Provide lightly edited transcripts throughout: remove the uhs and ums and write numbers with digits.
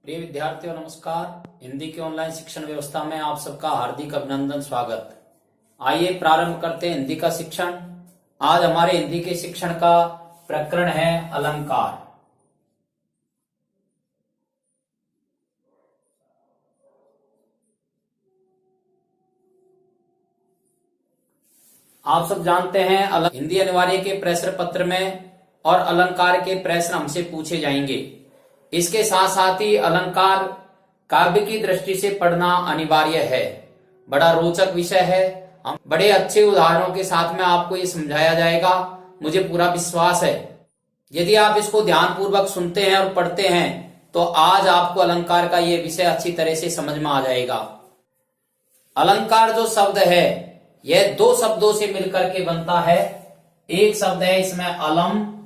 प्रिय विद्यार्थियों नमस्कार। हिंदी के ऑनलाइन शिक्षण व्यवस्था में आप सबका हार्दिक अभिनंदन स्वागत। आइए प्रारंभ करते हैं हिंदी का शिक्षण। आज हमारे हिंदी के शिक्षण का प्रकरण है अलंकार। आप सब जानते हैं हिंदी अनिवार्य के प्रश्न पत्र में और अलंकार के प्रश्न हमसे पूछे जाएंगे। इसके साथ साथ ही अलंकार काव्य की दृष्टि से पढ़ना अनिवार्य है। बड़ा रोचक विषय है। हम बड़े अच्छे उदाहरणों के साथ में आपको ये समझाया जाएगा, मुझे पूरा विश्वास है। यदि आप इसको ध्यानपूर्वक सुनते हैं और पढ़ते हैं तो आज आपको अलंकार का ये विषय अच्छी तरह से समझ में आ जाएगा। अलंकार जो शब्द है यह दो शब्दों से मिलकर के बनता है। एक शब्द है इसमें अलम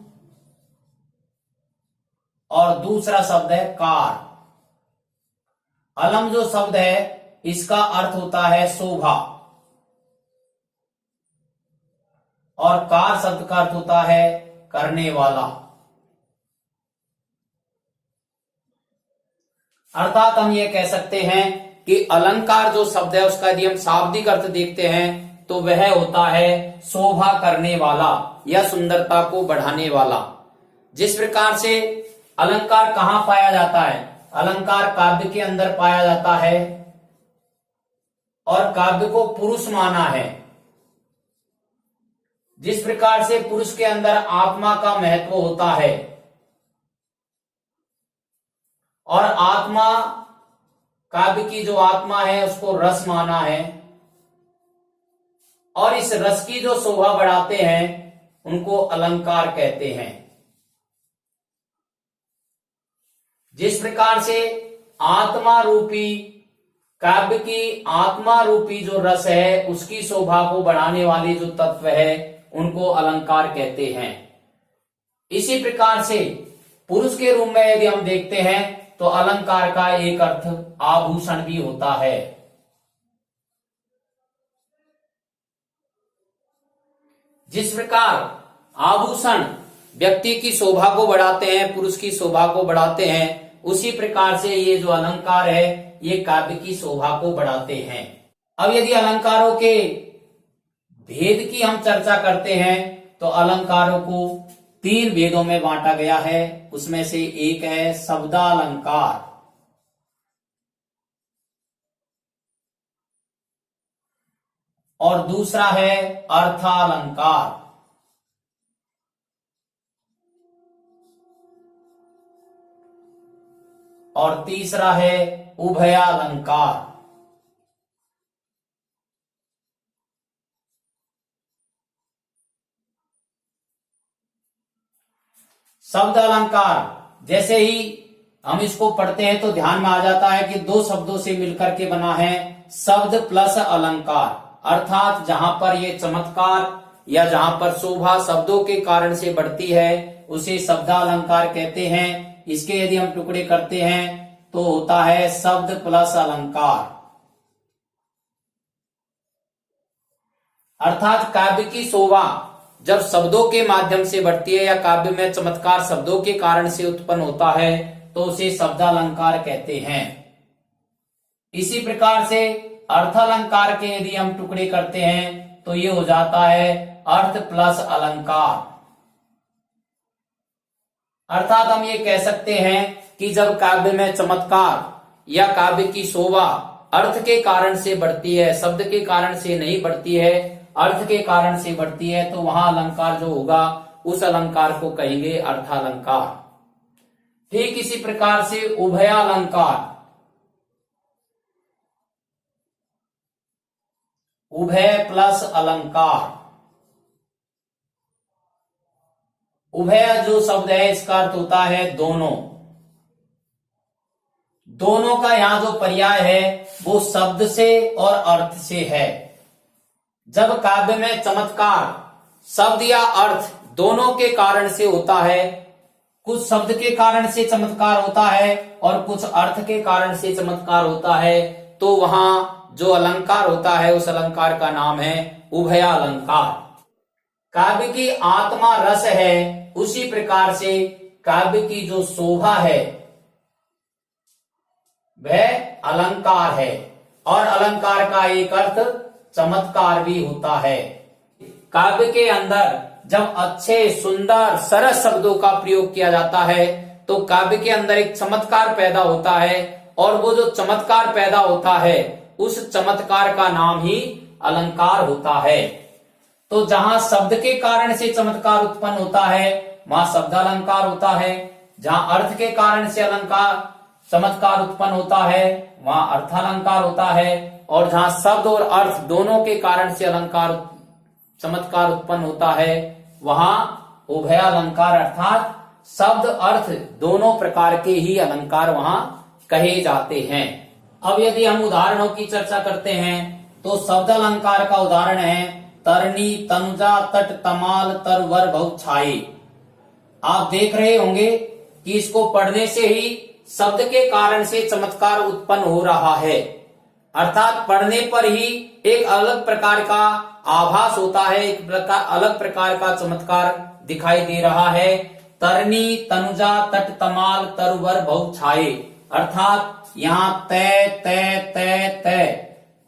और दूसरा शब्द है कार। अलम जो शब्द है इसका अर्थ होता है शोभा और कार शब्द का अर्थ होता है करने वाला। अर्थात हम ये कह सकते हैं कि अलंकार जो शब्द है उसका यदि हम शाब्दिक अर्थ देखते हैं तो वह होता है शोभा करने वाला या सुंदरता को बढ़ाने वाला। जिस प्रकार से अलंकार कहां पाया जाता है, अलंकार काव्य के अंदर पाया जाता है और काव्य को पुरुष माना है। जिस प्रकार से पुरुष के अंदर आत्मा का महत्व होता है और आत्मा काव्य की जो आत्मा है उसको रस माना है और इस रस की जो शोभा बढ़ाते हैं उनको अलंकार कहते हैं। जिस प्रकार से आत्मा रूपी काव्य की आत्मा रूपी जो रस है उसकी शोभा को बढ़ाने वाले जो तत्व है उनको अलंकार कहते हैं। इसी प्रकार से पुरुष के रूप में यदि हम देखते हैं तो अलंकार का एक अर्थ आभूषण भी होता है। जिस प्रकार आभूषण व्यक्ति की शोभा को बढ़ाते हैं, पुरुष की शोभा को बढ़ाते हैं, उसी प्रकार से ये जो अलंकार है ये काव्य की शोभा को बढ़ाते हैं। अब यदि अलंकारों के भेद की हम चर्चा करते हैं तो अलंकारों को तीन भेदों में बांटा गया है। उसमें से एक है शब्दालंकार और दूसरा है अर्थालंकार और तीसरा है उभयालंकार। शब्द अलंकार जैसे ही हम इसको पढ़ते हैं तो ध्यान में आ जाता है कि दो शब्दों से मिलकर के बना है शब्द प्लस अलंकार। अर्थात जहां पर ये चमत्कार या जहां पर शोभा शब्दों के कारण से बढ़ती है उसे शब्दालंकार कहते हैं। इसके यदि हम टुकड़े करते हैं तो होता है शब्द प्लस अलंकार। अर्थात काव्य की शोभा जब शब्दों के माध्यम से बढ़ती है या काव्य में चमत्कार शब्दों के कारण से उत्पन्न होता है तो उसे शब्दालंकार कहते हैं। इसी प्रकार से अर्थालंकार के यदि हम टुकड़े करते हैं तो ये हो जाता है अर्थ प्लस अलंकार। अर्थात हम ये कह सकते हैं कि जब काव्य में चमत्कार या काव्य की शोभा अर्थ के कारण से बढ़ती है, शब्द के कारण से नहीं बढ़ती है, अर्थ के कारण से बढ़ती है, तो वहां अलंकार जो होगा उस अलंकार को कहेंगे अर्थालंकार। ठीक इसी प्रकार से उभयालंकार, उभय प्लस अलंकार। उभय जो शब्द है इसका अर्थ होता है दोनों। दोनों का यहां जो पर्याय है वो शब्द से और अर्थ से है। जब काव्य में चमत्कार शब्द या अर्थ दोनों के कारण से होता है, कुछ शब्द के कारण से चमत्कार होता है और कुछ अर्थ के कारण से चमत्कार होता है, तो वहां जो अलंकार होता है उस अलंकार का नाम है उभयालंकार। काव्य की आत्मा रस है, उसी प्रकार से काव्य की जो शोभा है वह अलंकार है। और अलंकार का एक अर्थ चमत्कार भी होता है। काव्य के अंदर जब अच्छे सुंदर सरस शब्दों का प्रयोग किया जाता है तो काव्य के अंदर एक चमत्कार पैदा होता है, और वो जो चमत्कार पैदा होता है उस चमत्कार का नाम ही अलंकार होता है। तो जहां शब्द के कारण से चमत्कार उत्पन्न होता है वहां शब्दालंकार होता है, जहां अर्थ के कारण से अलंकार चमत्कार उत्पन्न होता है वहां अर्थालंकार होता है, और जहां शब्द और अर्थ दोनों के कारण से अलंकार चमत्कार उत्पन्न होता है वहां उभयालंकार अर्थात शब्द अर्थ दोनों प्रकार के ही अलंकार वहां कहे जाते हैं। अब यदि हम उदाहरणों की चर्चा करते हैं तो शब्द अलंकार का उदाहरण है तरनी, तनुजा, तट, तमाल, तरवर, बहु, छाये। आप देख रहे होंगे कि इसको पढ़ने से ही शब्द के कारण से चमत्कार उत्पन्न हो रहा है, अर्थात पढ़ने पर ही एक अलग प्रकार का आभास होता है, एक अलग प्रकार का चमत्कार दिखाई दे रहा है। तरनी, तनुजा, तट, तमाल, तरवर, बहु, छाये, अर्थात यहाँ तय तय तय तय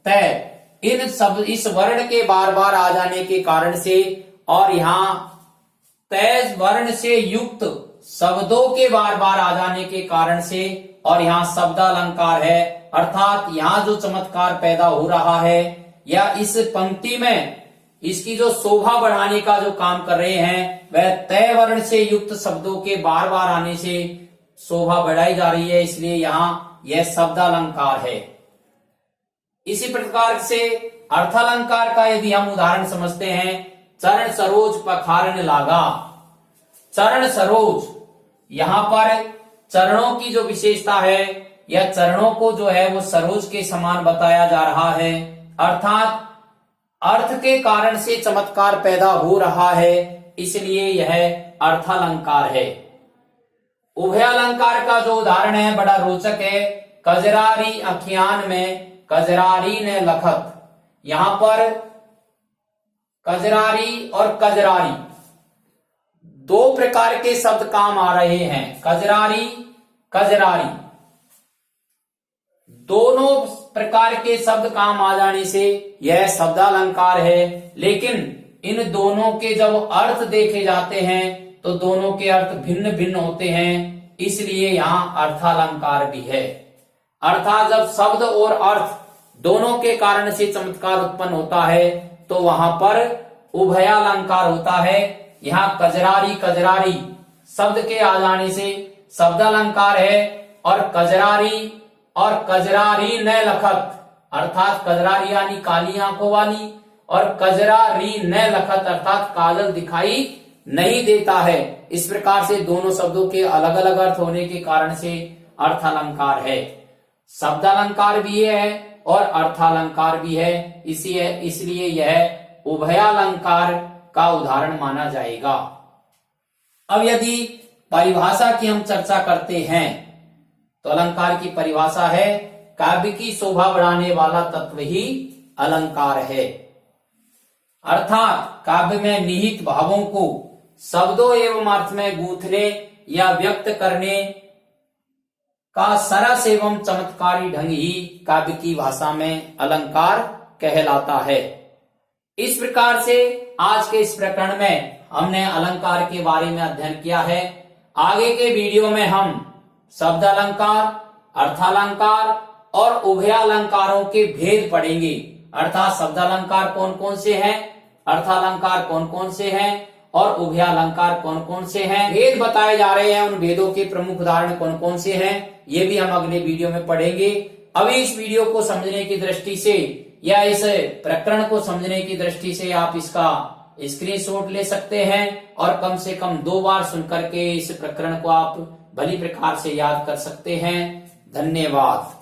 तय इन सब इस वर्ण के बार बार आ जाने के कारण से, और यहाँ तय वर्ण से युक्त शब्दों के बार बार आ जाने के कारण से, और यहाँ शब्दालंकार है, अर्थात यहाँ जो चमत्कार पैदा हो रहा है या इस पंक्ति में इसकी जो शोभा बढ़ाने का जो काम कर रहे हैं वह तय वर्ण से युक्त शब्दों के बार बार आने से शोभा बढ़ाई जा रही है, इसलिए यहाँ यह शब्दालंकार है। इसी प्रकार से अर्थालंकार का यदि हम उदाहरण समझते हैं, चरण सरोज पखारन लागा। चरण सरोज, यहाँ पर चरणों की जो विशेषता है या चरणों को जो है वो सरोज के समान बताया जा रहा है, अर्थात अर्थ के कारण से चमत्कार पैदा हो रहा है, इसलिए यह अर्थालंकार है। उभयालंकार का जो उदाहरण है बड़ा रोचक है। कजरारी अखियान में कजरारी ने लखत। यहां पर कजरारी और कजरारी दो प्रकार के शब्द काम आ रहे हैं। कजरारी कजरारी दोनों प्रकार के शब्द काम आ जाने से यह शब्दालंकार है, लेकिन इन दोनों के जब अर्थ देखे जाते हैं तो दोनों के अर्थ भिन्न भिन्न होते हैं, इसलिए यहाँ अर्थालंकार भी है। अर्थात जब शब्द और अर्थ दोनों के कारण से चमत्कार उत्पन्न होता है तो वहां पर उभयालंकार होता है। यहाँ कजरारी कजरारी शब्द के आ जाने से शब्दालंकार है, और कजरारी और कजरारी न लखत, अर्थात कजरारी यानी काली आंखों वाली, और कजरारी न लखत अर्थात काजल दिखाई नहीं देता है। इस प्रकार से दोनों शब्दों के अलग अलग अर्थ होने के कारण से अर्थालंकार है। शब्दालंकार भी है और अर्थालंकार भी है, इसलिए यह उभयालंकार का उदाहरण माना जाएगा। अब यदि परिभाषा की हम चर्चा करते हैं तो अलंकार की परिभाषा है काव्य की शोभा बढ़ाने वाला तत्व ही अलंकार है, अर्थात काव्य में निहित भावों को शब्दों एवं अर्थ में गूंथने या व्यक्त करने का सरस एवं चमत्कारी ढंग ही काव्य की भाषा में अलंकार कहलाता है। इस प्रकार से आज के इस प्रकरण में हमने अलंकार के बारे में अध्ययन किया है। आगे के वीडियो में हम शब्दालंकार, अर्थालंकार और उभयालंकारों के भेद पढ़ेंगे, अर्थात शब्दालंकार कौन कौन से हैं, अर्थालंकार कौन कौन से हैं और उभयालंकार कौन कौन से हैं। भेद बताए जा रहे हैं, उन भेदों के प्रमुख उदाहरण कौन कौन से हैं, ये भी हम अगले वीडियो में पढ़ेंगे। अभी इस वीडियो को समझने की दृष्टि से या इस प्रकरण को समझने की दृष्टि से आप इसका स्क्रीनशॉट ले सकते हैं और कम से कम 2 बार सुनकर के इस प्रकरण को आप भली प्रकार से याद कर सकते हैं। धन्यवाद।